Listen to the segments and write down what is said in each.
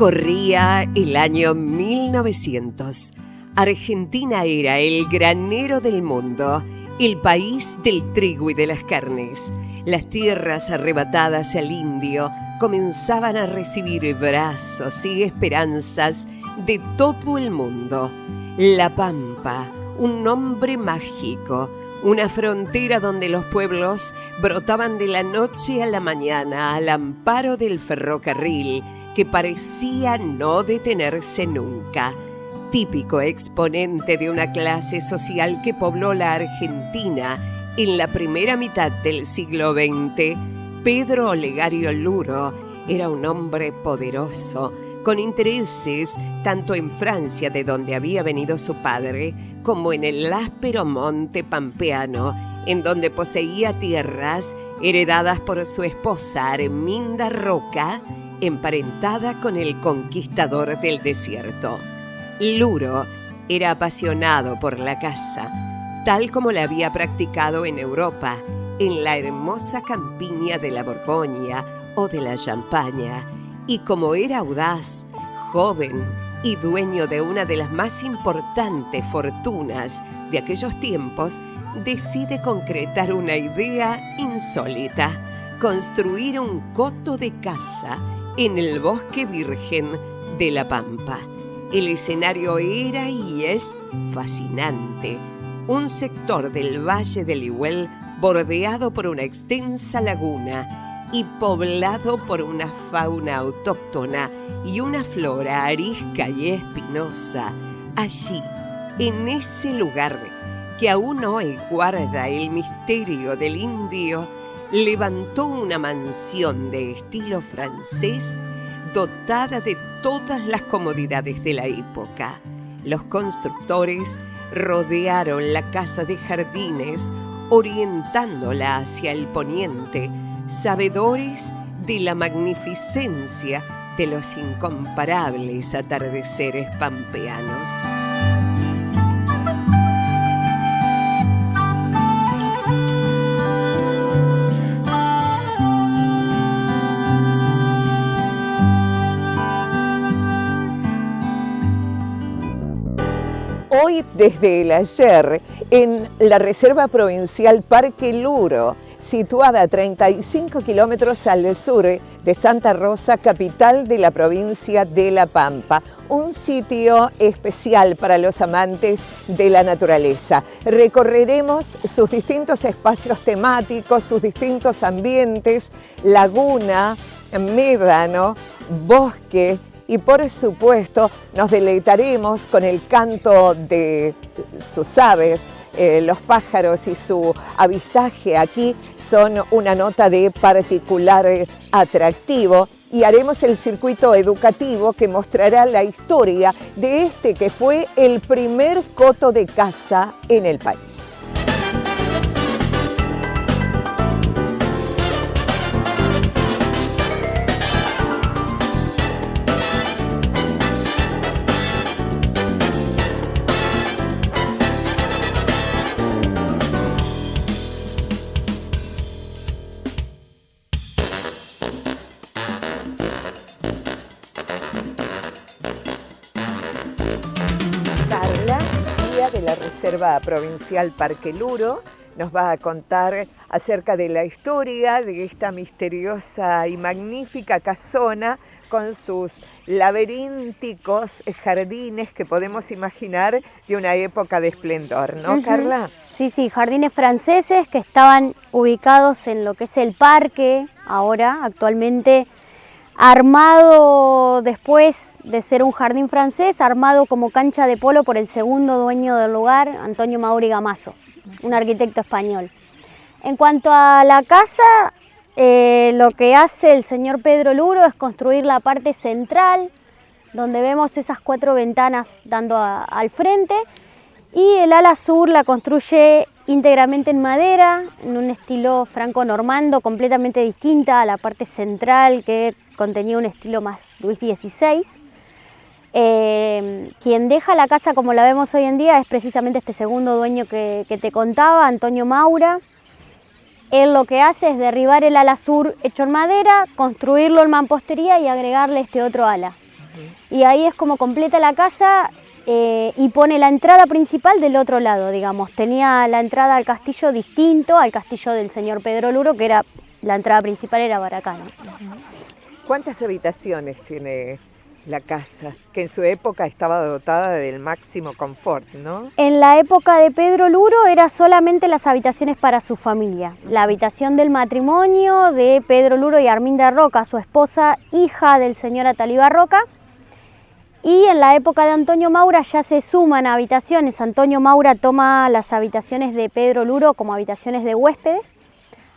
Corría el año 1900. Argentina era el granero del mundo, el país del trigo y de las carnes. Las tierras arrebatadas al indio comenzaban a recibir brazos y esperanzas de todo el mundo. La Pampa, un nombre mágico, una frontera donde los pueblos brotaban de la noche a la mañana al amparo del ferrocarril, que parecía no detenerse nunca. Típico exponente de una clase social que pobló la Argentina en la primera mitad del siglo XX, Pedro Olegario Luro era un hombre poderoso, con intereses tanto en Francia, de donde había venido su padre, como en el áspero monte pampeano, en donde poseía tierras heredadas por su esposa Arminda Roca, emparentada con el conquistador del desierto. Luro era apasionado por la caza, tal como la había practicado en Europa, en la hermosa campiña de la Borgoña o de la Champaña, y como era audaz, joven y dueño de una de las más importantes fortunas de aquellos tiempos, decide concretar una idea insólita: construir un coto de caza en el bosque virgen de la Pampa. El escenario era y es fascinante. Un sector del Valle del Iguel bordeado por una extensa laguna y poblado por una fauna autóctona y una flora arisca y espinosa. Allí, en ese lugar que aún hoy guarda el misterio del indio, levantó una mansión de estilo francés dotada de todas las comodidades de la época. Los constructores rodearon la casa de jardines, orientándola hacia el poniente, sabedores de la magnificencia de los incomparables atardeceres pampeanos. Hoy, desde el ayer, en la Reserva Provincial Parque Luro, situada a 35 kilómetros al sur de Santa Rosa, capital de la provincia de La Pampa. Un sitio especial para los amantes de la naturaleza. Recorreremos sus distintos espacios temáticos, sus distintos ambientes, laguna, médano, bosque, y por supuesto nos deleitaremos con el canto de sus aves. Los pájaros y su avistaje aquí son una nota de particular atractivo, y haremos el circuito educativo que mostrará la historia de este que fue el primer coto de caza en el país. De la Reserva Provincial Parque Luro nos va a contar acerca de la historia de esta misteriosa y magnífica casona con sus laberínticos jardines que podemos imaginar de una época de esplendor, ¿no, Carla? Sí, jardines franceses que estaban ubicados en lo que es el parque, ahora, actualmente armado después de ser un jardín francés, armado como cancha de polo por el segundo dueño del lugar, Antonio Mauri Gamazo, un arquitecto español. En cuanto a la casa, lo que hace el señor Pedro Luro es construir la parte central, donde vemos esas 4 ventanas dando al frente, y el ala sur la construye íntegramente en madera, en un estilo franco-normando, completamente distinta a la parte central, que contenía un estilo más Luis XVI. Quien deja la casa como la vemos hoy en día es precisamente este segundo dueño que te contaba, Antonio Maura. Él lo que hace es derribar el ala sur hecho en madera, construirlo en mampostería y agregarle este otro ala. Y ahí es como completa la casa y pone la entrada principal del otro lado, digamos. Tenía la entrada al castillo distinto al castillo del señor Pedro Luro, que era la entrada principal era para acá, ¿no? ¿Cuántas habitaciones tiene la casa? Que en su época estaba dotada del máximo confort, ¿no? En la época de Pedro Luro era solamente las habitaciones para su familia. La habitación del matrimonio de Pedro Luro y Arminda Roca, su esposa, hija del señor Ataliba Roca. Y en la época de Antonio Maura ya se suman habitaciones. Antonio Maura toma las habitaciones de Pedro Luro como habitaciones de huéspedes,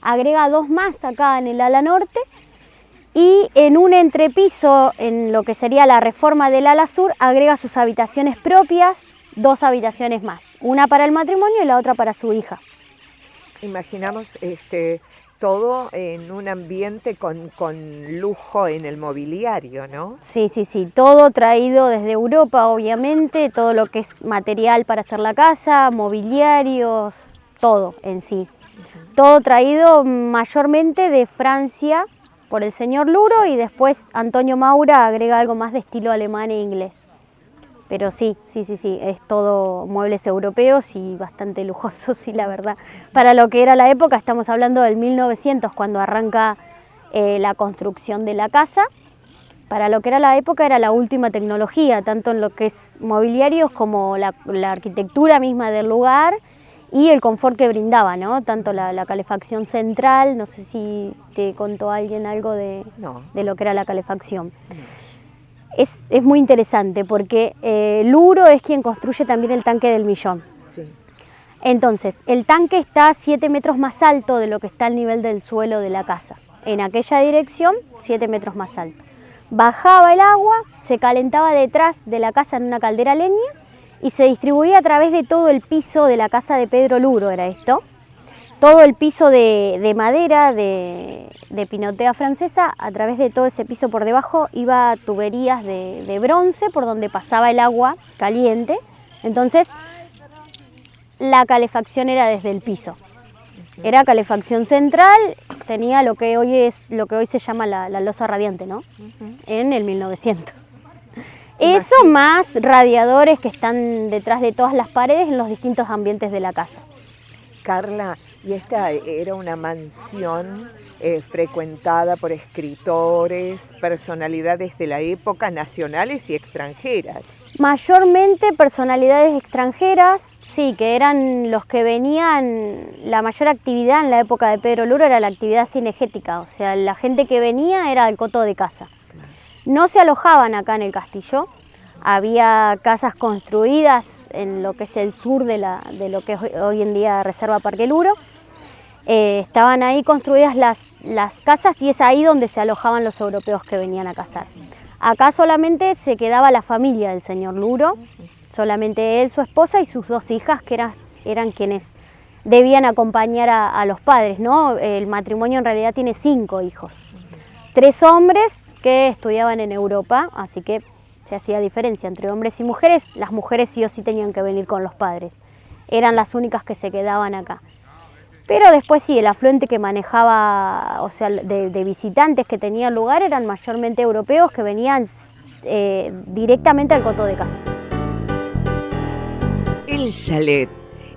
agrega 2 más acá en el ala norte y en un entrepiso, en lo que sería la reforma del ala sur, agrega sus habitaciones propias, 2 habitaciones más, una para el matrimonio y la otra para su hija. Imaginamos todo en un ambiente con lujo en el mobiliario, ¿no? Sí, todo traído desde Europa, obviamente, todo lo que es material para hacer la casa, mobiliarios, todo en sí. Todo traído mayormente de Francia por el señor Luro y después Antonio Maura agrega algo más de estilo alemán e inglés. Pero sí, es todo muebles europeos y bastante lujosos, sí, la verdad. Para lo que era la época, estamos hablando del 1900, cuando arranca la construcción de la casa. Para lo que era la época era la última tecnología, tanto en lo que es mobiliarios como la arquitectura misma del lugar y el confort que brindaba, ¿no? Tanto la calefacción central, no sé si te contó alguien algo de lo que era la calefacción. No. Es muy interesante porque Luro es quien construye también el tanque del Millón. Sí. Entonces, el tanque está 7 metros más alto de lo que está al nivel del suelo de la casa. En aquella dirección, 7 metros más alto. Bajaba el agua, se calentaba detrás de la casa en una caldera a leña y se distribuía a través de todo el piso de la casa de Pedro Luro, era esto. Todo el piso de madera, de pinotea francesa, a través de todo ese piso por debajo iba tuberías de bronce por donde pasaba el agua caliente. Entonces, la calefacción era desde el piso. Era calefacción central, tenía lo que hoy se llama la losa radiante, ¿no? En el 1900. Eso más radiadores que están detrás de todas las paredes en los distintos ambientes de la casa. Carla, y esta era una mansión frecuentada por escritores, personalidades de la época, nacionales y extranjeras. Mayormente personalidades extranjeras, sí, que eran los que venían. La mayor actividad en la época de Pedro Luro era la actividad cinegética, o sea, la gente que venía era el coto de casa. No se alojaban acá en el castillo, había casas construidas en lo que es el sur de lo que es hoy en día Reserva Parque Luro. Estaban ahí construidas las casas y es ahí donde se alojaban los europeos que venían a cazar. Acá solamente se quedaba la familia del señor Luro, solamente él, su esposa y sus 2 hijas, que eran quienes debían acompañar a los padres, ¿no? El matrimonio en realidad tiene 5 hijos, 3 hombres que estudiaban en Europa, así que se hacía diferencia entre hombres y mujeres. Las mujeres sí o sí tenían que venir con los padres, eran las únicas que se quedaban acá. Pero después sí, el afluente que manejaba, o sea, de visitantes que tenía lugar eran mayormente europeos que venían directamente al coto de casa. El chalet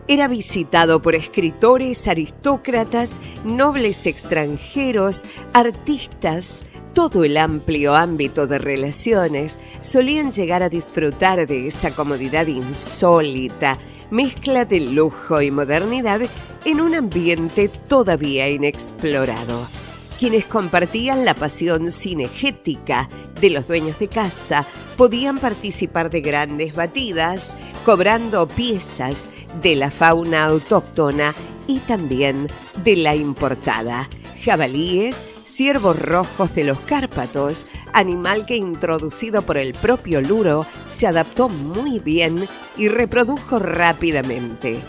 era visitado por escritores, aristócratas, nobles extranjeros, artistas. Todo el amplio ámbito de relaciones solían llegar a disfrutar de esa comodidad insólita, mezcla de lujo y modernidad en un ambiente todavía inexplorado. Quienes compartían la pasión cinegética de los dueños de casa podían participar de grandes batidas, cobrando piezas de la fauna autóctona y también de la importada. Jabalíes, ciervos rojos de los Cárpatos, animal que introducido por el propio Luro se adaptó muy bien y reprodujo rápidamente.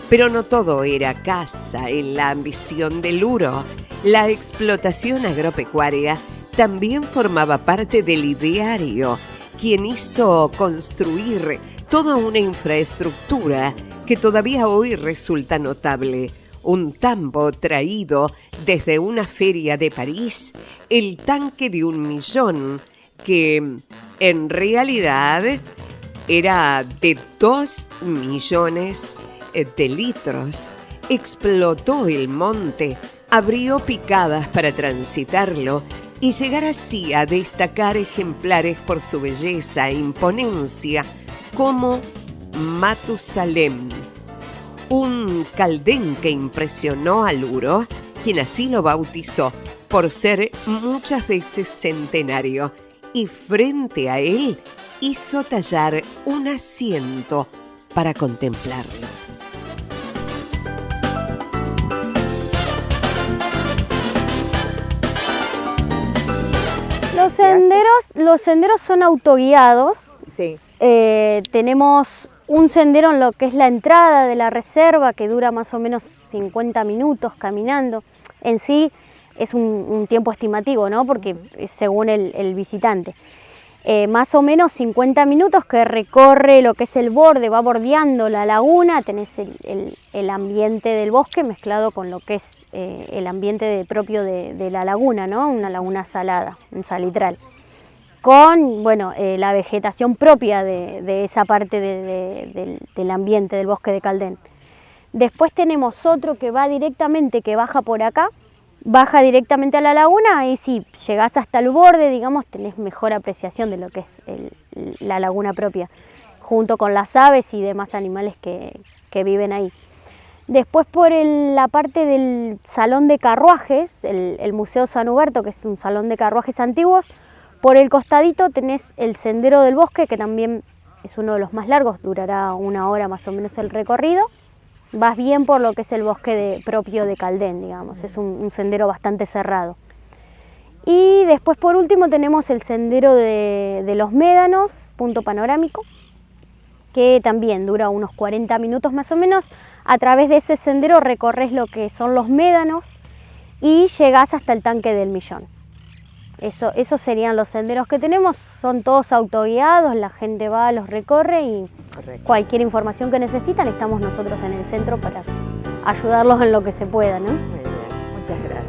Pero no todo era caza en la ambición de Luro. La explotación agropecuaria también formaba parte del ideario, quien hizo construir toda una infraestructura que todavía hoy resulta notable. Un tambo traído desde una feria de París, el tanque de 1 millón, que En realidad era de 2 millones de litros. Explotó el monte, abrió picadas para transitarlo y llegar así a destacar ejemplares por su belleza e imponencia, como Matusalem, un caldén que impresionó a Luro, quien así lo bautizó por ser muchas veces centenario, y frente a él hizo tallar un asiento para contemplarlo. Los senderos son autoguiados. Sí. Tenemos un sendero en lo que es la entrada de la reserva, que dura más o menos 50 minutos caminando. En sí es un tiempo estimativo, ¿no? Porque es según el visitante. Más o menos 50 minutos que recorre lo que es el borde, va bordeando la laguna, tenés el ambiente del bosque mezclado con lo que es el ambiente propio de la laguna, ¿no? Una laguna salada, un salitral, con la vegetación propia de esa parte del ambiente del bosque de Caldén. Después tenemos otro que va directamente, que baja por acá, baja directamente a la laguna y si llegás hasta el borde, digamos, tenés mejor apreciación de lo que es la laguna propia, junto con las aves y demás animales que viven ahí. Después por la parte del salón de carruajes, el Museo San Huberto, que es un salón de carruajes antiguos, por el costadito tenés el Sendero del Bosque, que también es uno de los más largos, durará 1 hora más o menos el recorrido. Vas bien por lo que es el bosque propio de Caldén, digamos, es un sendero bastante cerrado. Y después por último tenemos el sendero de los Médanos, punto panorámico, que también dura unos 40 minutos más o menos. A través de ese sendero recorres lo que son los médanos y llegás hasta el tanque del Millón. Esos serían los senderos que tenemos, son todos autoguiados, la gente va, los recorre y Correcto. Cualquier información que necesitan, estamos nosotros en el centro para ayudarlos en lo que se pueda, ¿no? Muy bien, muchas gracias.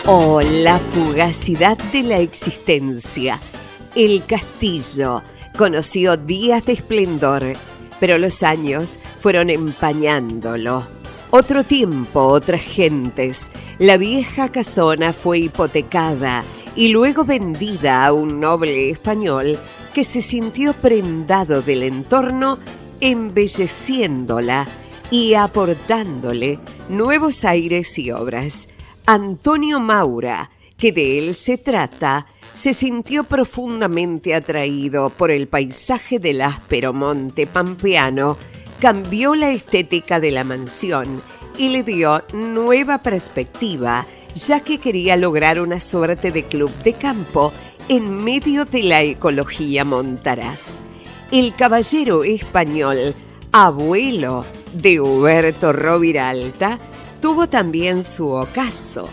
Oh, la fugacidad de la existencia. El castillo conoció días de esplendor, pero los años fueron empañándolo. Otro tiempo, otras gentes. La vieja casona fue hipotecada y luego vendida a un noble español que se sintió prendado del entorno, embelleciéndola y aportándole nuevos aires y obras. Antonio Maura, que de él se trata, se sintió profundamente atraído por el paisaje del áspero monte pampeano, cambió la estética de la mansión y le dio nueva perspectiva, ya que quería lograr una suerte de club de campo en medio de la ecología montaraz. El caballero español, abuelo de Huberto Roviralta, tuvo también su ocaso.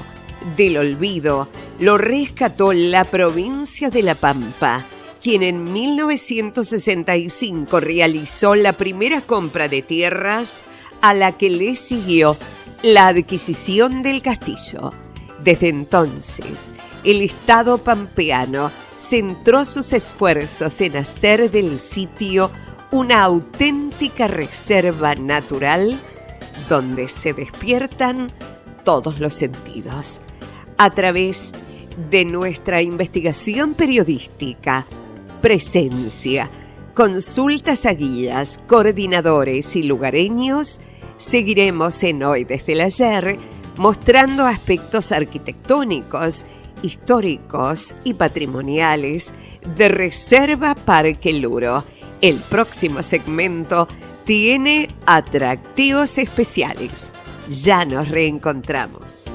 Del olvido lo rescató la provincia de La Pampa, quien en 1965 realizó la primera compra de tierras, a la que le siguió la adquisición del castillo. Desde entonces, el Estado pampeano centró sus esfuerzos en hacer del sitio una auténtica reserva natural donde se despiertan todos los sentidos. A través de nuestra investigación periodística, presencia, consultas a guías, coordinadores y lugareños, seguiremos en Hoy desde el Ayer mostrando aspectos arquitectónicos, históricos y patrimoniales de Reserva Parque Luro. El próximo segmento tiene atractivos especiales. Ya nos reencontramos.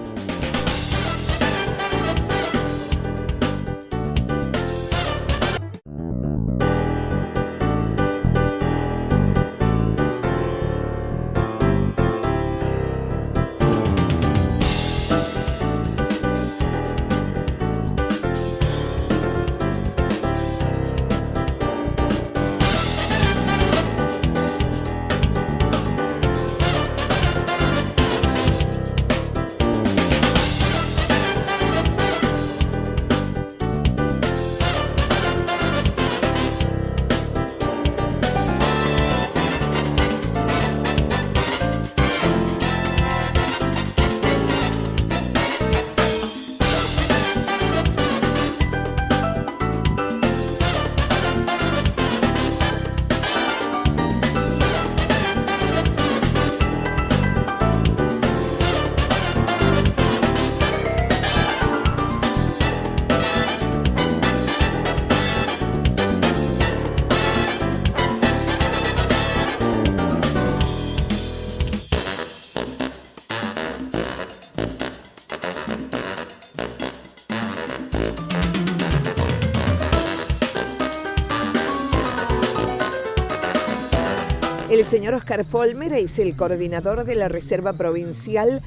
El señor Oscar Folmer es el coordinador de la Reserva Provincial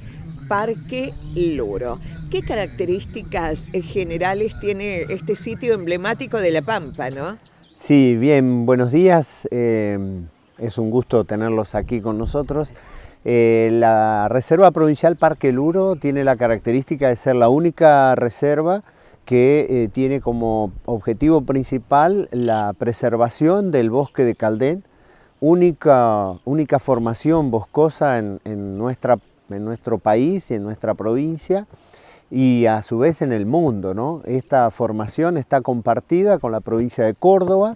Parque Luro. ¿Qué características generales tiene este sitio emblemático de La Pampa, no? Sí, bien, buenos días. Es un gusto tenerlos aquí con nosotros. La Reserva Provincial Parque Luro tiene la característica de ser la única reserva que tiene como objetivo principal la preservación del bosque de Caldén, única formación boscosa en nuestro país y en nuestra provincia, y a su vez en el mundo, ¿no? Esta formación está compartida con la provincia de Córdoba,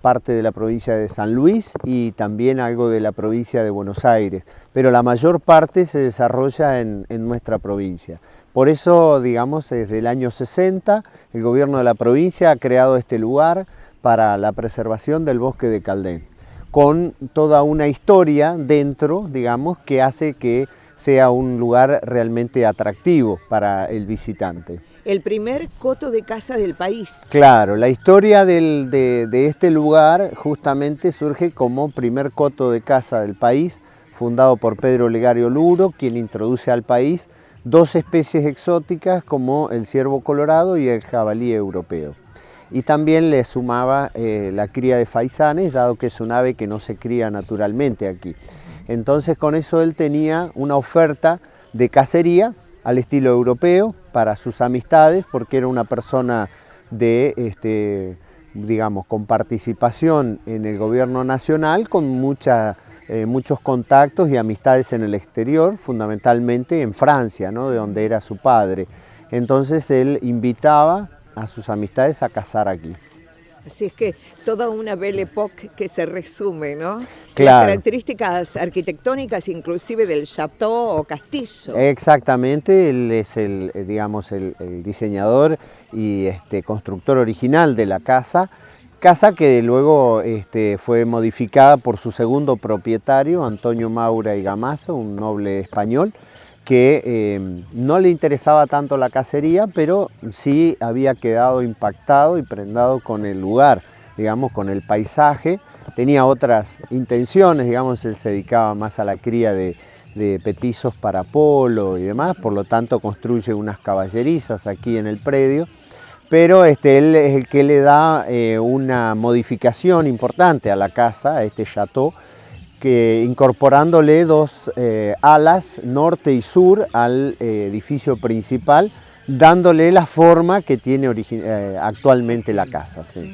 parte de la provincia de San Luis y también algo de la provincia de Buenos Aires, pero la mayor parte se desarrolla en nuestra provincia. Por eso, digamos, desde el año 60 el gobierno de la provincia ha creado este lugar para la preservación del bosque de Caldén, con toda una historia dentro, digamos, que hace que sea un lugar realmente atractivo para el visitante. El primer coto de caza del país. Claro, la historia de este lugar justamente surge como primer coto de caza del país, fundado por Pedro Legario Luro, quien introduce al país dos especies exóticas como el ciervo colorado y el jabalí europeo. Y también le sumaba la cría de faisanes, dado que es un ave que no se cría naturalmente aquí. Entonces con eso él tenía una oferta de cacería al estilo europeo para sus amistades, porque era una persona digamos, con participación en el gobierno nacional, con muchos contactos y amistades en el exterior, fundamentalmente en Francia, ¿no? De donde era su padre. Entonces él invitaba a sus amistades a cazar aquí. Así es que toda una Belle Époque que se resume, ¿no? Claro. Las características arquitectónicas inclusive del chateau o castillo. Exactamente, él es digamos, el diseñador y constructor original de la casa que luego fue modificada por su segundo propietario, Antonio Maura y Gamazo, un noble español, que no le interesaba tanto la cacería, pero sí había quedado impactado y prendado con el lugar, digamos, con el paisaje. Tenía otras intenciones, digamos, él se dedicaba más a la cría de petizos para polo y demás, por lo tanto construye unas caballerizas aquí en el predio, pero él es el que le da una modificación importante a la casa, a este chateau, que incorporándole dos alas norte y sur al edificio principal, dándole la forma que tiene actualmente la casa. Sí.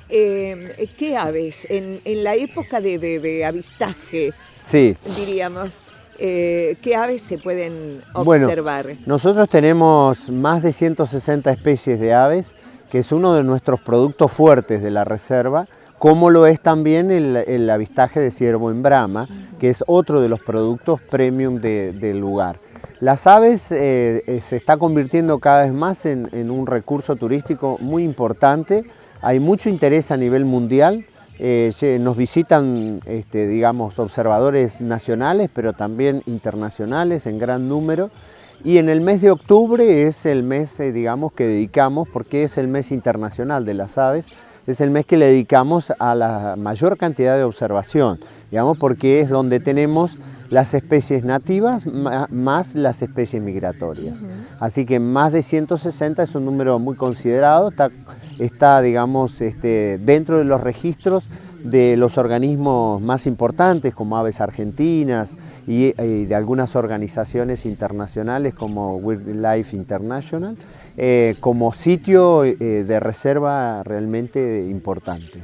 ¿Qué aves? En la época de avistaje, sí, diríamos, ¿qué aves se pueden observar? Bueno, nosotros tenemos más de 160 especies de aves, que es uno de nuestros productos fuertes de la reserva, como lo es también el avistaje de ciervo en brama, que es otro de los productos premium del lugar. Las aves se está convirtiendo cada vez más en un recurso turístico muy importante. Hay mucho interés a nivel mundial. Nos visitan, digamos, observadores nacionales, pero también internacionales en gran número. Y en el mes de octubre es el mes, digamos, que dedicamos, porque es el mes internacional de las aves, es el mes que le dedicamos a la mayor cantidad de observación, digamos, porque es donde tenemos las especies nativas más las especies migratorias. Así que más de 160 es un número muy considerado, está digamos, dentro de los registros de los organismos más importantes como Aves Argentinas y de algunas organizaciones internacionales como Wildlife International, como sitio de reserva realmente importante.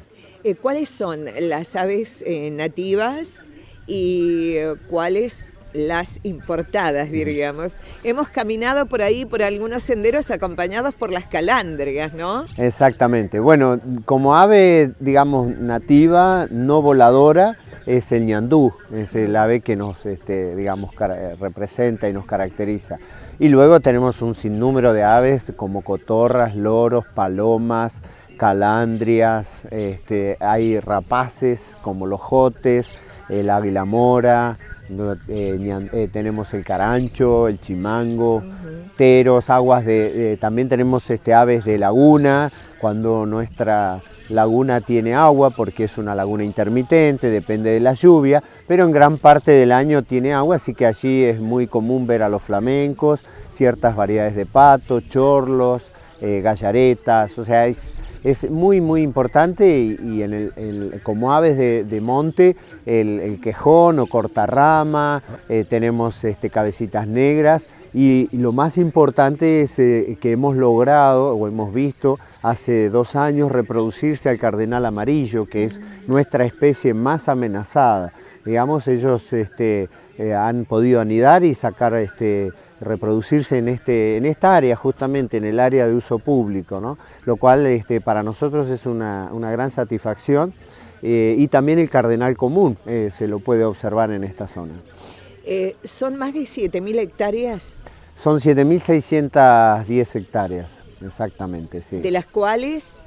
¿Cuáles son las aves nativas y cuáles las importadas, diríamos? Hemos caminado por ahí, por algunos senderos acompañados por las calandrias, ¿no? Exactamente. Bueno, como ave, digamos, nativa, no voladora, es el ñandú, es el ave que nos, digamos, representa y nos caracteriza. Y luego tenemos un sinnúmero de aves como cotorras, loros, palomas, calandrias, hay rapaces como los jotes, el águila mora, tenemos el carancho, el chimango, teros, aguas también tenemos aves de laguna, cuando nuestra laguna tiene agua, porque es una laguna intermitente, depende de la lluvia, pero en gran parte del año tiene agua, así que allí es muy común ver a los flamencos, ciertas variedades de pato, chorlos, gallaretas, o sea, es muy importante y como aves de monte, el quejón o cortarrama, tenemos cabecitas negras. Y lo más importante es que hemos logrado o hemos visto hace 2 años reproducirse al cardenal amarillo, que es nuestra especie más amenazada. Digamos, ellos han podido anidar y sacar, reproducirse en esta área, justamente en el área de uso público, ¿no? Lo cual para nosotros es una gran satisfacción, y también el cardenal común se lo puede observar en esta zona. ¿Son más de 7.000 hectáreas? Son 7.610 hectáreas, exactamente, sí. ¿De las cuales?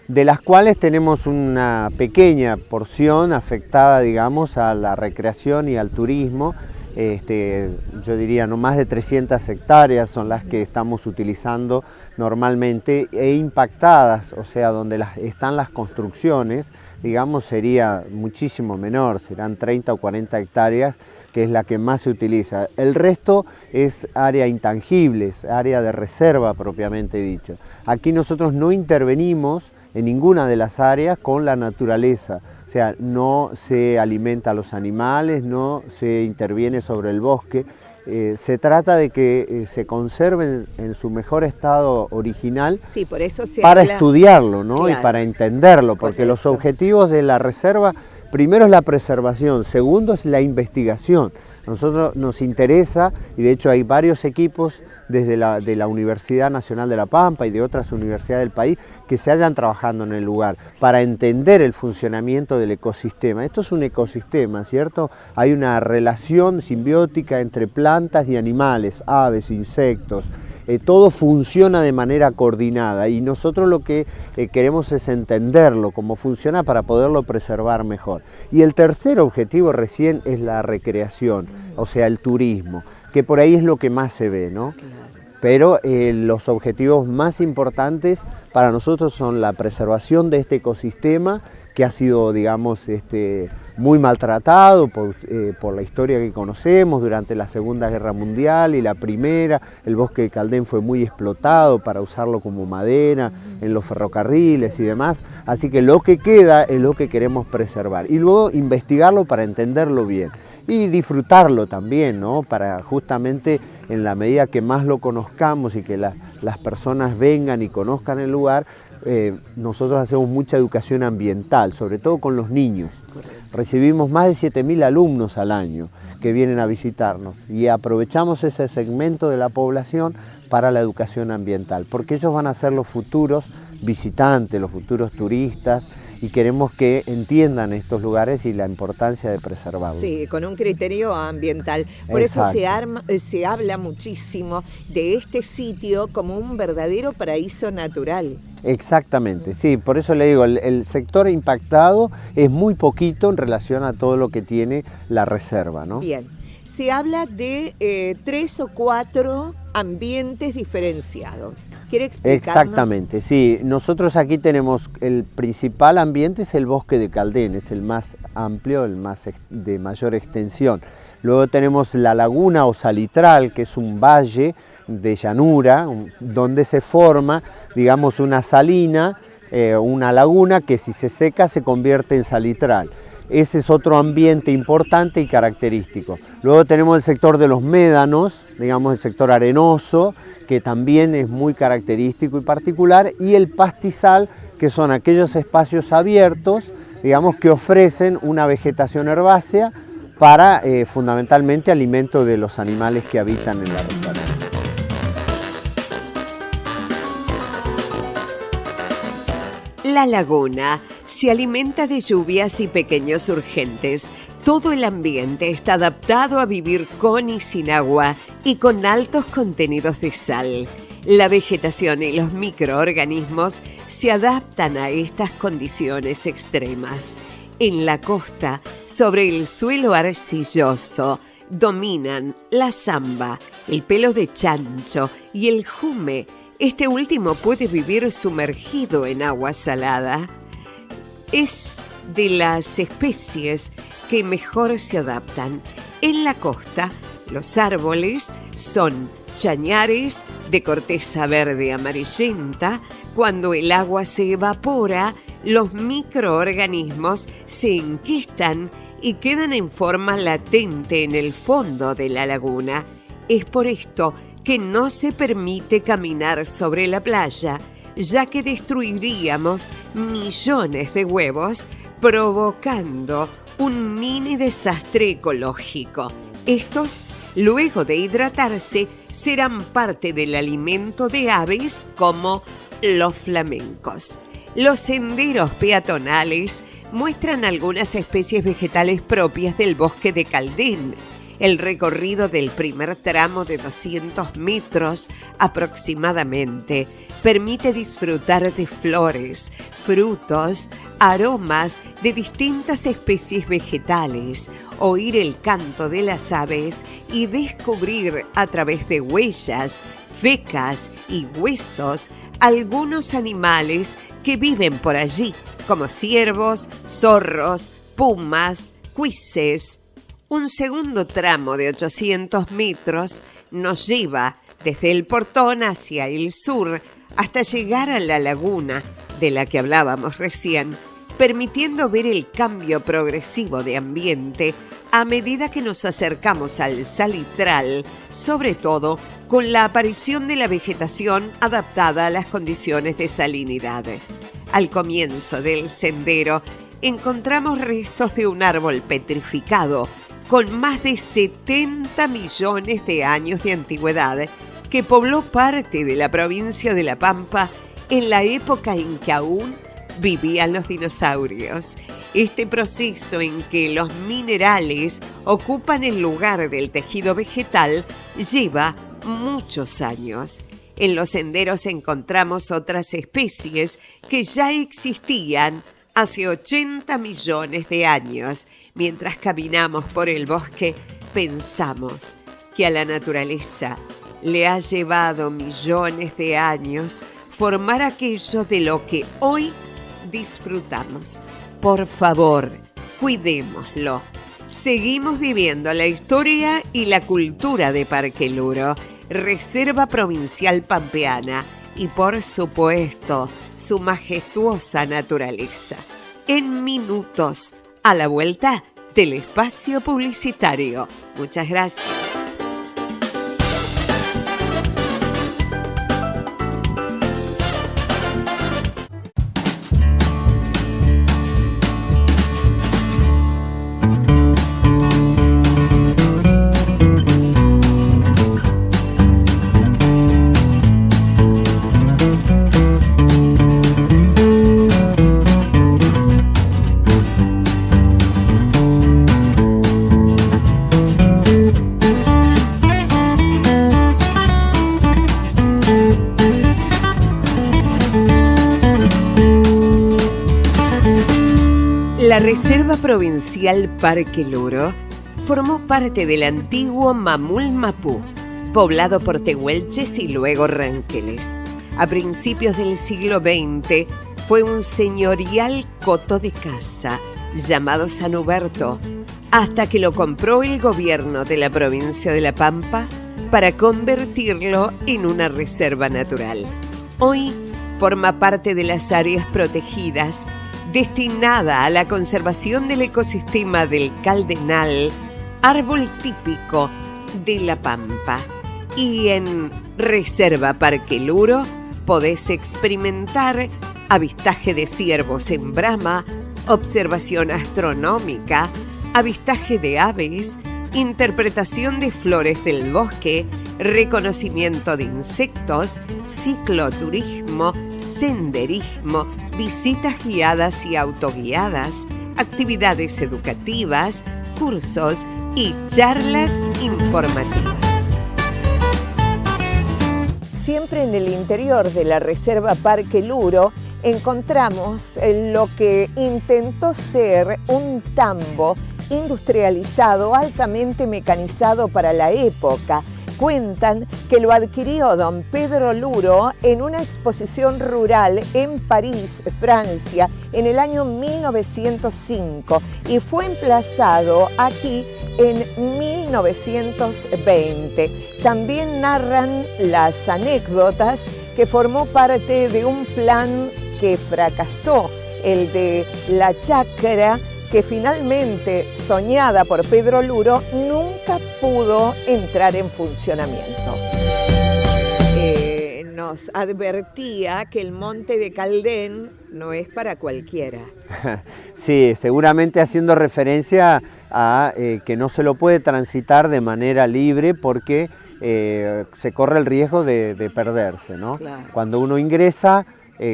De las cuales tenemos una pequeña porción afectada, digamos, a la recreación y al turismo. Yo diría no más de 300 hectáreas son las que estamos utilizando normalmente e impactadas, o sea, donde están las construcciones, digamos, sería muchísimo menor, serán 30 o 40 hectáreas, que es la que más se utiliza. El resto es área intangible, es área de reserva propiamente dicho. Aquí nosotros no intervenimos en ninguna de las áreas con la naturaleza, o sea, no se alimenta a los animales, no se interviene sobre el bosque. Se trata de que se conserven en su mejor estado original, sí, por eso para estudiarlo, ¿no? Claro. Y para entenderlo, porque Correcto. los objetivos de la reserva, primero es la preservación, segundo es la investigación. A nosotros nos interesa, y de hecho hay varios equipos de la Universidad Nacional de La Pampa y de otras universidades del país que se hallan trabajando en el lugar para entender el funcionamiento del ecosistema. Esto es un ecosistema, ¿cierto? Hay una relación simbiótica entre plantas y animales, aves, insectos. Todo funciona de manera coordinada y nosotros lo que queremos es entenderlo, cómo funciona para poderlo preservar mejor. Y el tercer objetivo recién es la recreación, o sea, el turismo, que por ahí es lo que más se ve, ¿no? Pero los objetivos más importantes para nosotros son la preservación de este ecosistema que ha sido, digamos, muy maltratado por la historia que conocemos durante la Segunda Guerra Mundial y la Primera. El bosque de Caldén fue muy explotado para usarlo como madera en los ferrocarriles y demás. Así que lo que queda es lo que queremos preservar y luego investigarlo para entenderlo bien. Y disfrutarlo también, ¿no? Para justamente en la medida que más lo conozcamos y que las personas vengan y conozcan el lugar, nosotros hacemos mucha educación ambiental, sobre todo con los niños. Recibimos más de 7.000 alumnos al año que vienen a visitarnos y aprovechamos ese segmento de la población para la educación ambiental, porque ellos van a ser los futuros visitantes, los futuros turistas, y queremos que entiendan estos lugares y la importancia de preservarlos. Sí, con un criterio ambiental. Por Exacto. eso se habla muchísimo de este sitio como un verdadero paraíso natural. Exactamente, sí, por eso le digo, el sector impactado es muy poquito en relación a todo lo que tiene la reserva, ¿no? Bien, se habla de 3 o 4 ambientes diferenciados. ¿Quiere explicarnos? Exactamente, sí. Nosotros aquí tenemos el principal ambiente, es el bosque de Caldén, es el más amplio, el más de mayor extensión. Luego tenemos la laguna o salitral, que es un valle de llanura, donde se forma, digamos, una salina, una laguna que si se seca se convierte en salitral. Ese es otro ambiente importante y característico. Luego tenemos el sector de los médanos, digamos el sector arenoso, que también es muy característico y particular, y el pastizal, que son aquellos espacios abiertos, digamos, que ofrecen una vegetación herbácea para fundamentalmente alimento de los animales que habitan en la reserva. La laguna se alimenta de lluvias y pequeños surgentes. Todo el ambiente está adaptado a vivir con y sin agua y con altos contenidos de sal. La vegetación y los microorganismos se adaptan a estas condiciones extremas. En la costa, sobre el suelo arcilloso, dominan la zamba, el pelo de chancho y el jume. Este último puede vivir sumergido en agua salada. Es de las especies que mejor se adaptan. En la costa, los árboles son chañares de corteza verde amarillenta. Cuando el agua se evapora, los microorganismos se enquistan y quedan en forma latente en el fondo de la laguna. Es por esto que no se permite caminar sobre la playa, ya que destruiríamos millones de huevos, provocando un mini desastre ecológico. Estos, luego de hidratarse, serán parte del alimento de aves como los flamencos. Los senderos peatonales muestran algunas especies vegetales propias del bosque de Caldén. El recorrido del primer tramo de 200 metros aproximadamente permite disfrutar de flores, frutos, aromas de distintas especies vegetales, oír el canto de las aves y descubrir a través de huellas, fecas y huesos algunos animales que viven por allí, como ciervos, zorros, pumas, cuises. Un segundo tramo de 800 metros nos lleva desde el portón hacia el sur hasta llegar a la laguna de la que hablábamos recién, permitiendo ver el cambio progresivo de ambiente a medida que nos acercamos al salitral, sobre todo con la aparición de la vegetación adaptada a las condiciones de salinidad. Al comienzo del sendero encontramos restos de un árbol petrificado con más de 70 millones de años de antigüedad que pobló parte de la provincia de La Pampa en la época en que aún vivían los dinosaurios. Este proceso en que los minerales ocupan el lugar del tejido vegetal lleva muchos años. En los senderos encontramos otras especies que ya existían hace 80 millones de años. Mientras caminamos por el bosque, pensamos que a la naturaleza le ha llevado millones de años formar aquello de lo que hoy disfrutamos. Por favor, cuidémoslo. Seguimos viviendo la historia y la cultura de Parque Luro, Reserva Provincial Pampeana, y por supuesto, su majestuosa naturaleza. En minutos, a la vuelta del espacio publicitario. Muchas gracias. La Reserva Provincial Parque Luro formó parte del antiguo Mamul Mapú, poblado por tehuelches y luego ranqueles. A principios del siglo XX fue un señorial coto de caza llamado San Huberto, hasta que lo compró el gobierno de la provincia de La Pampa para convertirlo en una reserva natural. Hoy forma parte de las áreas protegidas destinada a la conservación del ecosistema del Caldenal, árbol típico de La Pampa. Y en Reserva Parque Luro podés experimentar avistaje de ciervos en brama, observación astronómica, avistaje de aves, interpretación de flores del bosque, reconocimiento de insectos, cicloturismo, senderismo, visitas guiadas y autoguiadas, actividades educativas, cursos y charlas informativas. Siempre en el interior de la Reserva Parque Luro encontramos lo que intentó ser un tambo industrializado, altamente mecanizado para la época. Cuentan que lo adquirió don Pedro Luro en una exposición rural en París, Francia, en el año 1905 y fue emplazado aquí en 1920. También narran las anécdotas que formó parte de un plan que fracasó, el de la chacra, que finalmente, soñada por Pedro Luro, nunca pudo entrar en funcionamiento. Nos advertía que el monte de Caldén no es para cualquiera. Sí, seguramente haciendo referencia a que no se lo puede transitar de manera libre porque se corre el riesgo de perderse, ¿no? Claro. Cuando uno ingresa,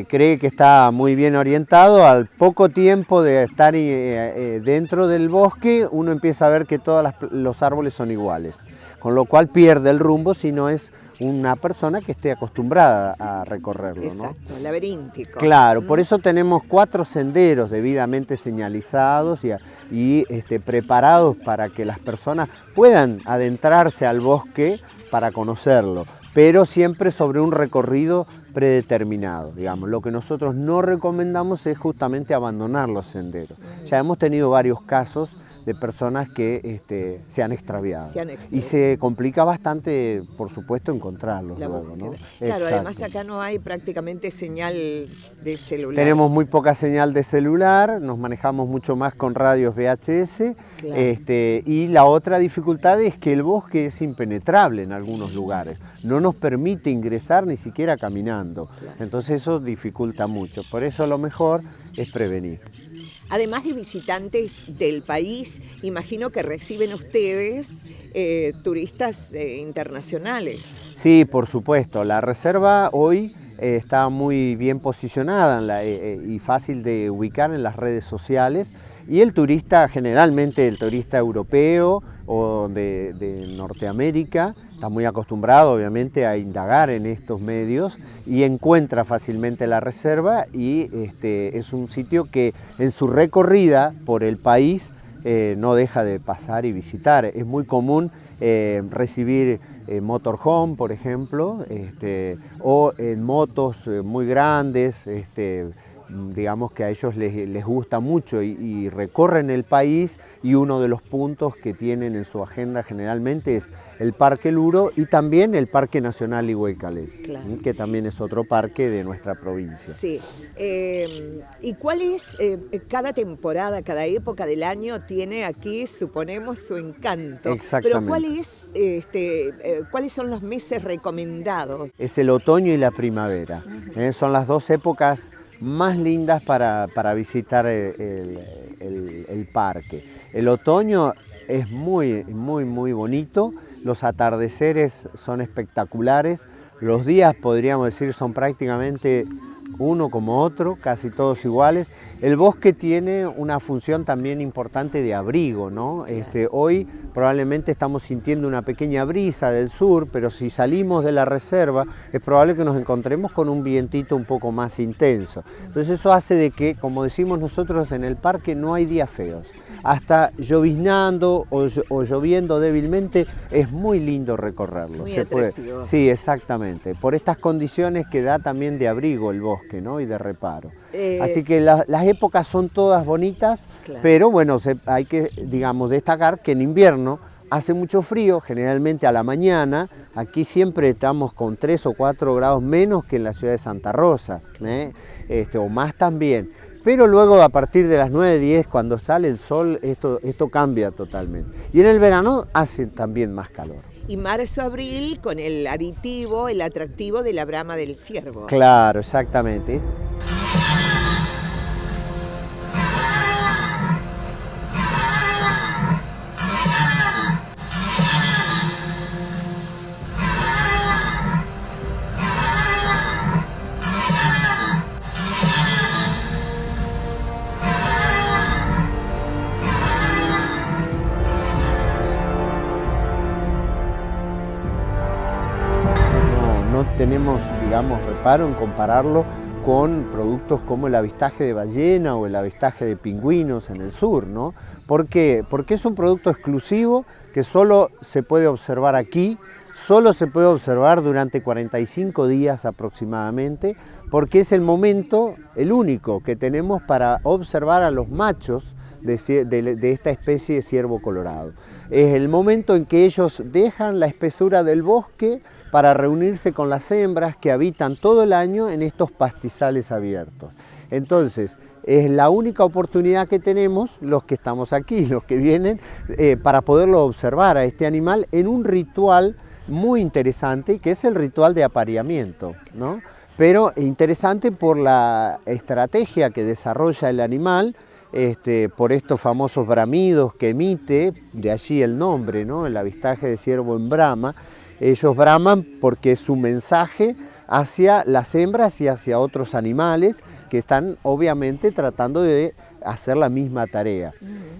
cree que está muy bien orientado, al poco tiempo de estar dentro del bosque, uno empieza a ver que todos los árboles son iguales, con lo cual pierde el rumbo si no es una persona que esté acostumbrada a recorrerlo, ¿no? Exacto, laberíntico. Claro, por eso tenemos 4 senderos debidamente señalizados y preparados para que las personas puedan adentrarse al bosque para conocerlo, pero siempre sobre un recorrido predeterminado, digamos. Lo que nosotros no recomendamos es justamente abandonar los senderos. Ya hemos tenido varios casos de personas que se han extraviado. Y se complica bastante, por supuesto, encontrarlos luego, ¿no? Claro, Exacto. además acá no hay prácticamente señal de celular. Tenemos muy poca señal de celular, nos manejamos mucho más con radios VHS, Claro. Y la otra dificultad es que el bosque es impenetrable en algunos lugares, no nos permite ingresar ni siquiera caminando, Claro. Entonces eso dificulta mucho, por eso lo mejor es prevenir. Además de visitantes del país, imagino que reciben ustedes turistas internacionales. Sí, por supuesto, la reserva hoy está muy bien posicionada y fácil de ubicar en las redes sociales, y el turista, generalmente el turista europeo o de Norteamérica, está muy acostumbrado obviamente a indagar en estos medios y encuentra fácilmente la reserva, y es un sitio que en su recorrida por el país no deja de pasar y visitar. Es muy común recibir motorhome, por ejemplo, o en motos muy grandes, digamos que a ellos les gusta mucho y recorren el país, y uno de los puntos que tienen en su agenda generalmente es el Parque Luro y también el Parque Nacional Iguay-Calé, Claro. que también es otro parque de nuestra provincia. Sí. ¿Y cuál es, cada temporada, cada época del año tiene aquí, suponemos, su encanto? Exactamente. Pero ¿cuáles son los meses recomendados? Es el otoño y la primavera, son las 2 épocas más lindas para visitar el parque. El otoño es muy bonito, los atardeceres son espectaculares, los días, podríamos decir, son prácticamente uno como otro, casi todos iguales. El bosque tiene una función también importante de abrigo, ¿no? Hoy probablemente estamos sintiendo una pequeña brisa del sur, pero si salimos de la reserva es probable que nos encontremos con un vientito un poco más intenso. Entonces eso hace de que, como decimos nosotros en el parque, no hay días feos. Hasta lloviznando o lloviendo débilmente es muy lindo recorrerlo. Muy atractivo. Sí, exactamente. Por estas condiciones que da también de abrigo el bosque, ¿no? Y de reparo. Así que las épocas son todas bonitas, Claro. pero bueno, hay que, digamos, destacar que en invierno hace mucho frío, generalmente a la mañana. Aquí siempre estamos con 3 o 4 grados menos que en la ciudad de Santa Rosa, o más también. Pero luego, a partir de las 9, 10, cuando sale el sol, esto cambia totalmente. Y en el verano hace también más calor. Y marzo, abril, con el aditivo, el atractivo de la brama del ciervo. Claro, exactamente. tenemos, digamos, reparo en compararlo con productos como el avistaje de ballena o el avistaje de pingüinos en el sur, ¿no? ¿Por qué? Porque es un producto exclusivo que solo se puede observar aquí, solo se puede observar durante 45 días aproximadamente, porque es el momento, el único que tenemos para observar a los machos de esta especie de ciervo colorado. Es el momento en que ellos dejan la espesura del bosque para reunirse con las hembras que habitan todo el año en estos pastizales abiertos. Entonces, es la única oportunidad que tenemos, los que estamos aquí, los que vienen, para poderlo observar a este animal en un ritual muy interesante, que es el ritual de apareamiento, ¿no? Pero interesante por la estrategia que desarrolla el animal, por estos famosos bramidos que emite, de allí el nombre, ¿no? El avistaje de ciervo en brama. Ellos braman porque es su mensaje hacia las hembras y hacia otros animales que están obviamente tratando de hacer la misma tarea.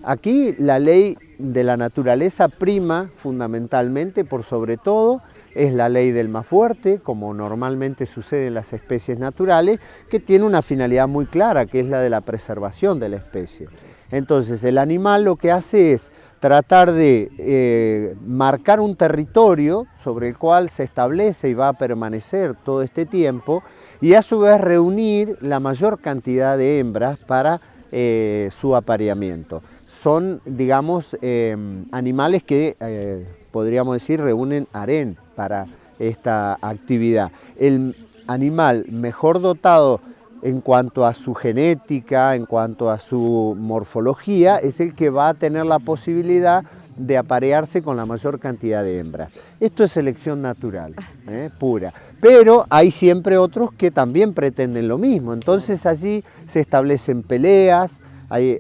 Aquí la ley de la naturaleza prima fundamentalmente, por sobre todo, es la ley del más fuerte, como normalmente sucede en las especies naturales, que tiene una finalidad muy clara, que es la de la preservación de la especie. Entonces el animal lo que hace es tratar de marcar un territorio sobre el cual se establece y va a permanecer todo este tiempo, y a su vez reunir la mayor cantidad de hembras para su apareamiento. Son, digamos, animales que podríamos decir reúnen harén para esta actividad. El animal mejor dotado en cuanto a su genética, en cuanto a su morfología, es el que va a tener la posibilidad de aparearse con la mayor cantidad de hembras. Esto es selección natural, pura. Pero hay siempre otros que también pretenden lo mismo. Entonces allí se establecen peleas, hay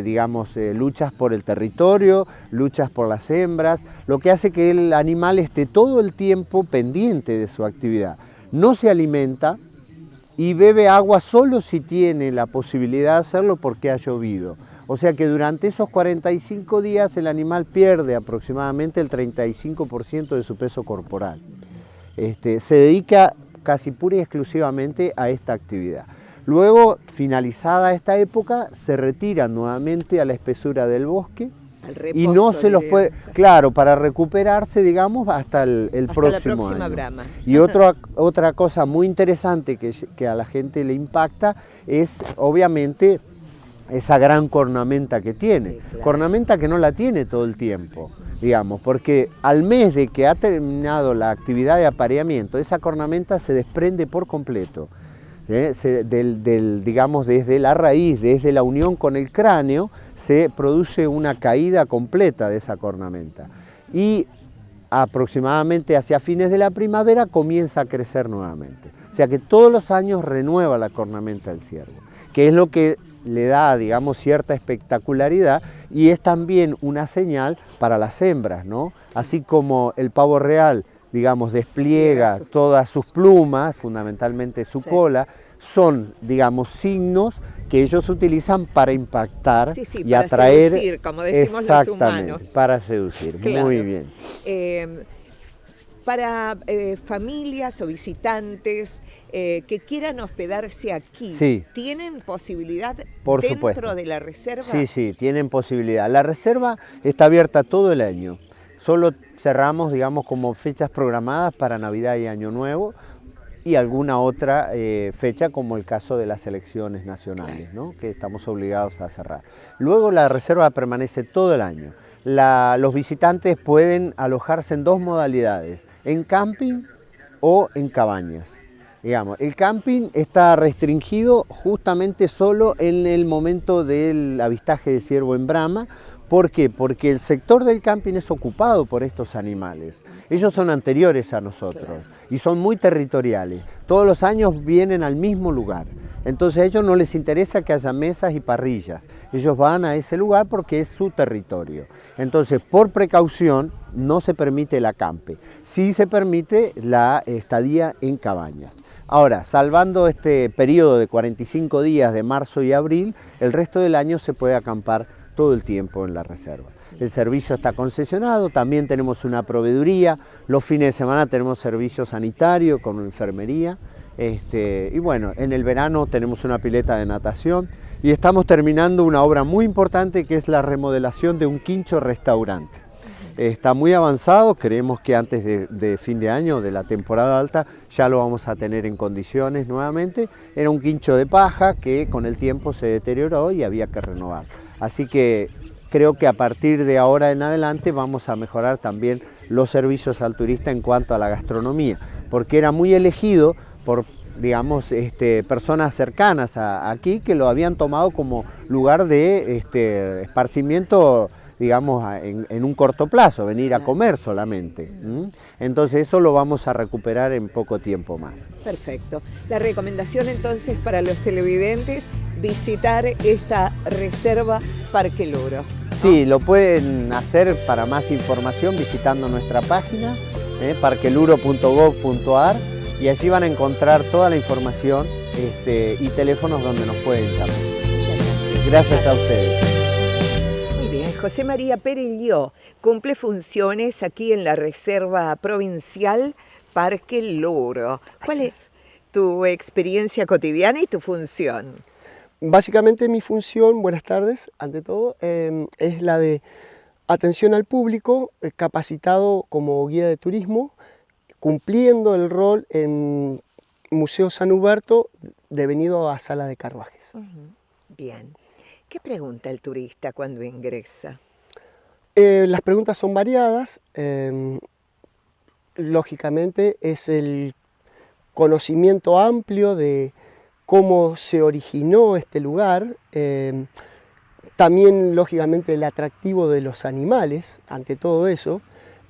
digamos, luchas por el territorio, luchas por las hembras, lo que hace que el animal esté todo el tiempo pendiente de su actividad. No se alimenta y bebe agua solo si tiene la posibilidad de hacerlo porque ha llovido. O sea que durante esos 45 días el animal pierde aproximadamente el 35% de su peso corporal. Se dedica casi pura y exclusivamente a esta actividad. Luego, finalizada esta época, se retiran nuevamente a la espesura del bosque y no se los puede, claro, para recuperarse, digamos, hasta el próximo la próxima año. brama. Y otra cosa muy interesante que a la gente le impacta es, obviamente, esa gran cornamenta que tiene. Sí, claro. Cornamenta que no la tiene todo el tiempo, digamos, porque al mes de que ha terminado la actividad de apareamiento, esa cornamenta se desprende por completo. Digamos, desde la raíz, desde la unión con el cráneo, se produce una caída completa de esa cornamenta. Y aproximadamente hacia fines de la primavera comienza a crecer nuevamente. O sea que todos los años renueva la cornamenta del ciervo, que es lo que le da, digamos, cierta espectacularidad y es también una señal para las hembras, ¿no? Así como el pavo real, digamos, despliega todas sus plumas, fundamentalmente su cola, son, digamos, signos que ellos utilizan para impactar y para atraer, seducir, como decimos los humanos. Para seducir, claro. Muy bien. Para familias o visitantes que quieran hospedarse aquí, ¿tienen posibilidad dentro de la reserva? Sí, tienen posibilidad. La reserva está abierta todo el año. Solo cerramos, digamos, como fechas programadas para Navidad y Año Nuevo y alguna otra fecha como el caso de las elecciones nacionales, ¿no? Que estamos obligados a cerrar. Luego la reserva permanece todo el año. Los visitantes pueden alojarse en dos modalidades, en camping o en cabañas. Digamos, el camping está restringido justamente solo en el momento del avistaje de ciervo en brama. ¿Por qué? Porque el sector del camping es ocupado por estos animales. Ellos son anteriores a nosotros y son muy territoriales. Todos los años vienen al mismo lugar. Entonces a ellos no les interesa que haya mesas y parrillas. Ellos van a ese lugar porque es su territorio. Entonces, por precaución, no se permite el acampe. Sí se permite la estadía en cabañas. Ahora, salvando este periodo de 45 días de marzo y abril, el resto del año se puede acampar todo el tiempo en la reserva. El servicio está concesionado, también tenemos una proveeduría, los fines de semana tenemos servicio sanitario con enfermería, y bueno, en el verano tenemos una pileta de natación y estamos terminando una obra muy importante que es la remodelación de un quincho restaurante. Está muy avanzado, creemos que antes de fin de año, de la temporada alta, ya lo vamos a tener en condiciones nuevamente. Era un quincho de paja que con el tiempo se deterioró y había que renovar. Así que creo que a partir de ahora en adelante vamos a mejorar también los servicios al turista en cuanto a la gastronomía, porque era muy elegido por, digamos, personas cercanas aquí que lo habían tomado como lugar de esparcimiento, digamos, en un corto plazo, venir a comer solamente. Entonces eso lo vamos a recuperar en poco tiempo más. Perfecto. La recomendación entonces para los televidentes, visitar esta reserva Parque Luro, ¿no? Sí, lo pueden hacer para más información visitando nuestra página, parqueluro.gov.ar, y allí van a encontrar toda la información y teléfonos donde nos pueden llamar. Gracias a ustedes. José María Perelló cumple funciones aquí en la Reserva Provincial Parque Luro. ¿Cuál es tu experiencia cotidiana y tu función? Básicamente mi función, buenas tardes, ante todo, es la de atención al público, capacitado como guía de turismo, cumpliendo el rol en Museo San Huberto, devenido a Sala de Carruajes. Bien. ¿Qué pregunta el turista cuando ingresa? Las preguntas son variadas. Lógicamente es el conocimiento amplio de cómo se originó este lugar. También, lógicamente, el atractivo de los animales, ante todo eso.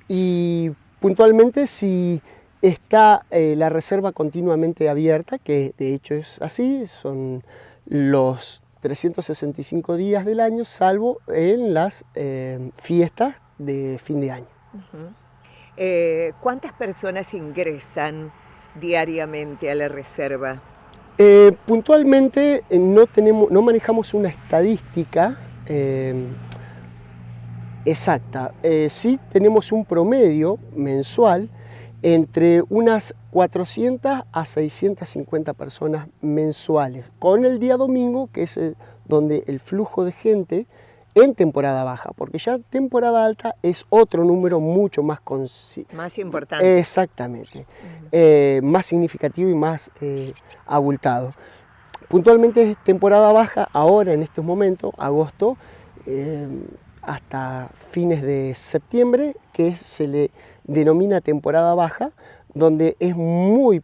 Y puntualmente si está la reserva continuamente abierta, que de hecho es así, son los 365 días del año, salvo en las fiestas de fin de año. ¿Cuántas personas ingresan diariamente a la reserva? Puntualmente no manejamos una estadística exacta. Sí tenemos un promedio mensual entre unas 400 a 650 personas mensuales, con el día domingo, que es donde el flujo de gente en temporada baja, porque ya temporada alta es otro número mucho más importante. Exactamente, más significativo y más abultado. Puntualmente es temporada baja ahora en estos momentos, agosto, hasta fines de septiembre, que se le denomina temporada baja, donde es muy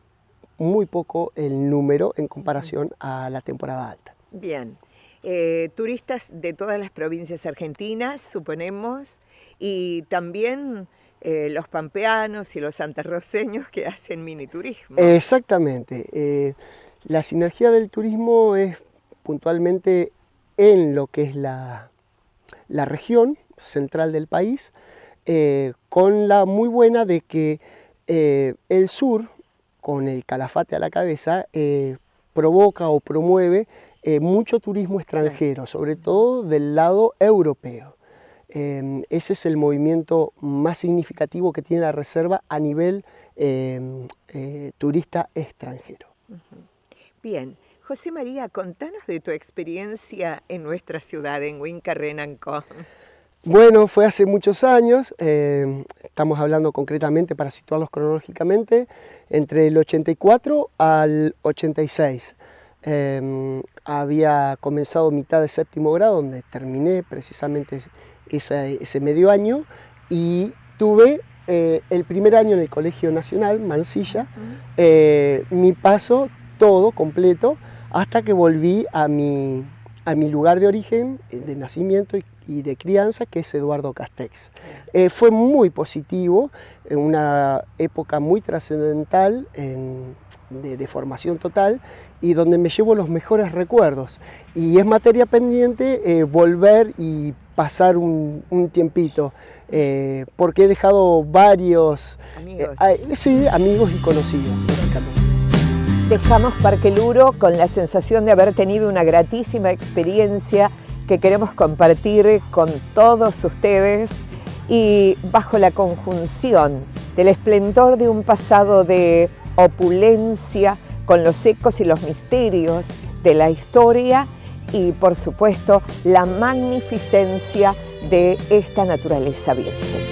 poco el número en comparación a la temporada alta. Bien. Turistas de todas las provincias argentinas, suponemos, y también los pampeanos y los santarroceños que hacen miniturismo. Exactamente. La sinergia del turismo es puntualmente en lo que es la región central del país, con la muy buena de que el sur, con el Calafate a la cabeza, provoca o promueve mucho turismo extranjero, sobre todo del lado europeo. Ese es el movimiento más significativo que tiene la reserva a nivel turista extranjero. Bien. José María, contanos de tu experiencia en nuestra ciudad, en Huincarrenanco. Bueno, fue hace muchos años, estamos hablando concretamente, para situarlos cronológicamente, entre el 84 al 86. Había comenzado mitad de séptimo grado, donde terminé precisamente ese medio año, y tuve el primer año en el Colegio Nacional, Mansilla, mi paso todo completo, hasta que volví a mi lugar de origen, de nacimiento y de crianza, que es Eduardo Castex. Fue muy positivo, en una época muy trascendental, de formación total, y donde me llevo los mejores recuerdos. Y es materia pendiente volver y pasar un tiempito, porque he dejado varios amigos y conocidos. Dejamos Parque Luro con la sensación de haber tenido una gratísima experiencia que queremos compartir con todos ustedes y bajo la conjunción del esplendor de un pasado de opulencia con los ecos y los misterios de la historia y por supuesto la magnificencia de esta naturaleza virgen.